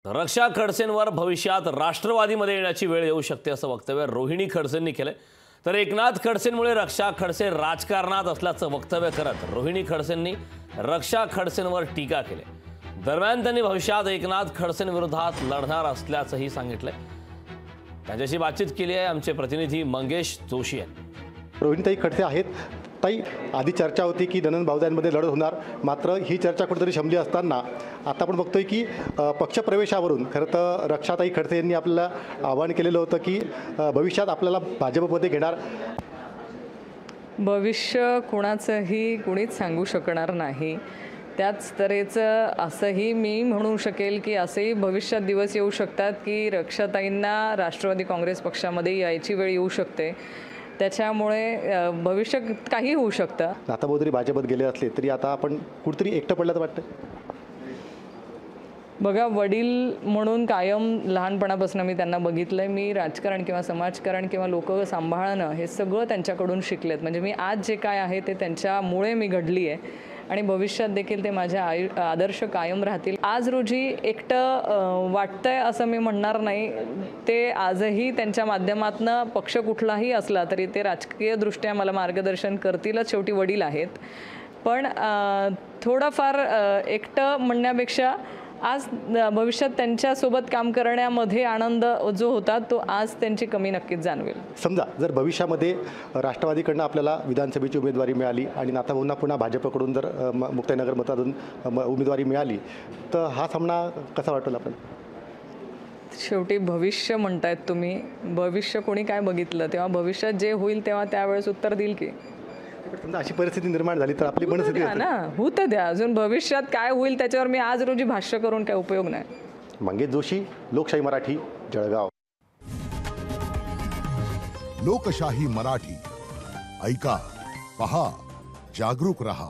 रक्षा खडसेंवर भविष्यात राष्ट्रवादीमध्ये येण्याची वेळ येऊ शकते असं वक्तव्य रोहिणी खडसेंनी केले। तर एकनाथ खडसेंमुळे रक्षा खडसे राजकारणात असल्याचं वक्तव्य करत रोहिणी खडसेंनी रक्षा खडसेंवर टीका केली। दरम्यान त्यांनी भविष्यात एकनाथ खडसेंविरोधात लढणार असल्याचंही सांगितलंय। त्यांच्याशी बातचीत केली आहे आमचे प्रतिनिधी मंगेश जोशी यांनी। रोहिणीताई खडसे आहेत। ताई, आधी चर्चा होती की धनंजय भाऊजांमध्ये लढत होणार, मात्र ही चर्चा कुठेतरी शमली असताना आता आपण बघतोय की पक्षप्रवेशावरून खरं तर रक्षाताई खडसे यांनी आपल्याला आवाहन केलेलं होतं की भविष्यात आपल्याला भाजपमध्ये घेणार। भविष्य कुणाचंही कुणीच सांगू शकणार नाही। त्याच तऱ्हेचं असंही मी म्हणू शकेल की असेही भविष्यात दिवस येऊ शकतात की रक्षाताईंना राष्ट्रवादी काँग्रेस पक्षामध्ये यायची वेळ येऊ शकते। त्याच्यामुळे भविष्य काही होऊ शकतं। आता बहुतरी भाजपत गेले असले तरी आता आपण कुठेतरी एकटं पडलं तर वाटतं। बघा, वडील म्हणून कायम लहानपणापासून मी त्यांना बघितलंय। मी राजकारण किंवा समाजकारण किंवा लोक सांभाळणं हे सगळं त्यांच्याकडून शिकलेत। म्हणजे मी आज जे काय आहे ते त्यांच्यामुळे मी घडली आहे आणि भविष्यात देखील ते माझे आदर्श कायम राहतील। आज रोजी एकटं वाटतंय असं मी म्हणणार नाही। ते आजही त्यांच्या माध्यमातनं पक्ष कुठलाही असला तरी ते राजकीयदृष्ट्या मला मार्गदर्शन करतीलच। शेवटी वडील आहेत। पण थोडंफार एकटं म्हणण्यापेक्षा आज भविष्यात त्यांच्यासोबत काम करण्यामध्ये आनंद जो होता तो आज त्यांची कमी नक्कीच जाणवेल। समजा जर भविष्यामध्ये राष्ट्रवादीकडनं आपल्याला विधानसभेची उमेदवारी मिळाली आणि नाथाभाऊंना पुन्हा भाजपकडून जर मुक्ताईनगर मतातून उमेदवारी मिळाली तर हा सामना कसा वाटेल आपण? शेवटी भविष्य म्हणतायत तुम्ही। भविष्य कोणी काय बघितलं, तेव्हा भविष्यात जे होईल तेव्हा त्यावेळेस उत्तर देईल की। समजा अशी परिस्थिती निर्माण झाली तर आपली मनस्थिती ना होतं द्या। अजून भविष्यात काय होईल त्याच्यावर मी आज रोजी भाष्य करून काय उपयोग नाही। मंगेश जोशी, लोकशाही मराठी, जळगाव। लोकशाही मराठी ऐका, पहा, जागरूक रहा।